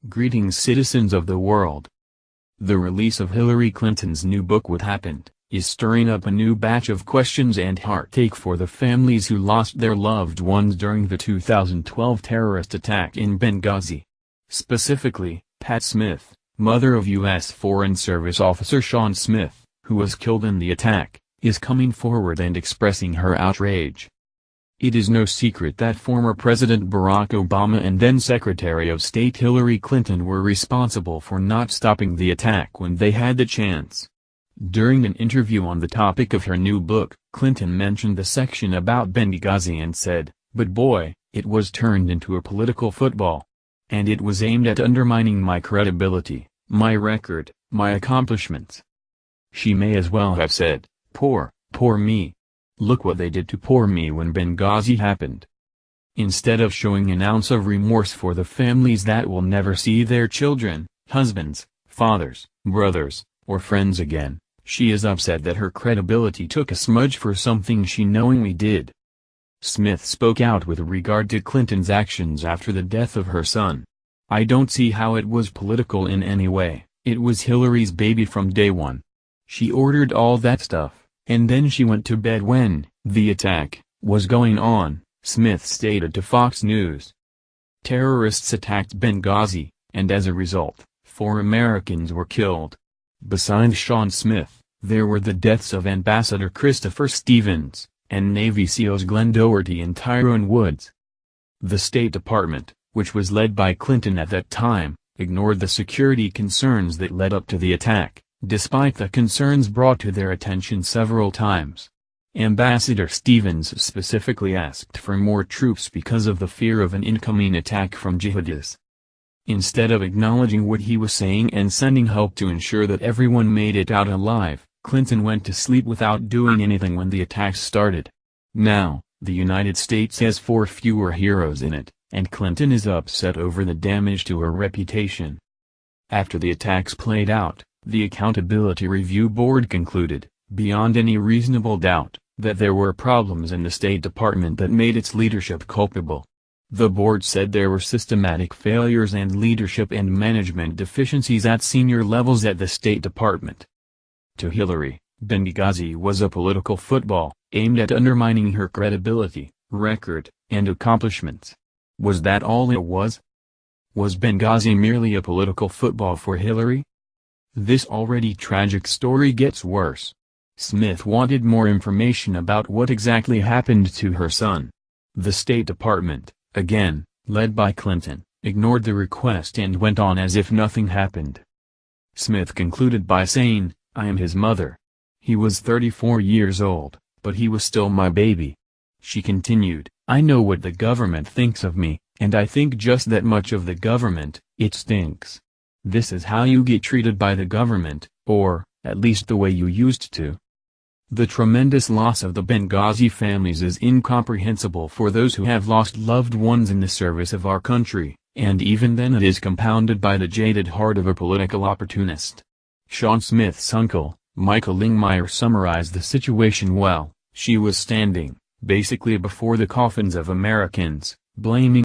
Greetings, citizens of the world. The release of Hillary Clinton's new book What Happened is stirring up a new batch of questions and heartache for the families who lost their loved ones during the 2012 terrorist attack in Benghazi. Specifically, Pat Smith, mother of U.S. Foreign Service officer Sean Smith, who was killed in the attack, is coming forward and expressing her outrage. It is no secret that former President Barack Obama and then Secretary of State Hillary Clinton were responsible for not stopping the attack when they had the chance. During an interview on the topic of her new book, Clinton mentioned the section about Benghazi and said, "But boy, it was turned into a political football. And it was aimed at undermining my credibility, my record, my accomplishments." She may as well have said, poor me. Look what they did to poor me when Benghazi happened. Instead of showing an ounce of remorse for the families that will never see their children, husbands, fathers, brothers, or friends again, she is upset that her credibility took a smudge for something she knowingly did. Smith spoke out with regard to Clinton's actions after the death of her son. "I don't see how it was political in any way. It was Hillary's baby from day one. She ordered all that stuff. And then she went to bed when the attack was going on," Smith stated to Fox News. Terrorists attacked Benghazi, and as a result, 4 Americans were killed. Besides Sean Smith, there were the deaths of Ambassador Christopher Stevens, and Navy SEALs Glenn Doherty and Tyrone Woods. The State Department, which was led by Clinton at that time, ignored the security concerns that led up to the attack, despite the concerns brought to their attention several times. Ambassador Stevens specifically asked for more troops because of the fear of an incoming attack from jihadists. Instead of acknowledging what he was saying and sending help to ensure that everyone made it out alive, Clinton went to sleep without doing anything when the attacks started. Now, the United States has 4 fewer heroes in it, and Clinton is upset over the damage to her reputation. After the attacks played out, the Accountability Review Board concluded, beyond any reasonable doubt, that there were problems in the State Department that made its leadership culpable. The board said there were systematic failures and leadership and management deficiencies at senior levels at the State Department. To Hillary, Benghazi was a political football, aimed at undermining her credibility, record, and accomplishments. Was that all it was? Was Benghazi merely a political football for Hillary? This already tragic story gets worse. Smith wanted more information about what exactly happened to her son. The State Department, again, led by Clinton, ignored the request and went on as if nothing happened. Smith concluded by saying, "I am his mother. He was 34 years old, but he was still my baby." She continued, "I know what the government thinks of me, and I think just that much of the government. It stinks. This is how you get treated by the government, or, at least the way you used to." The tremendous loss of the Benghazi families is incomprehensible for those who have lost loved ones in the service of our country, and even then it is compounded by the jaded heart of a political opportunist. Sean Smith's uncle, Michael Lingmeyer, summarized the situation well. "She was standing, basically before the coffins of Americans, blaming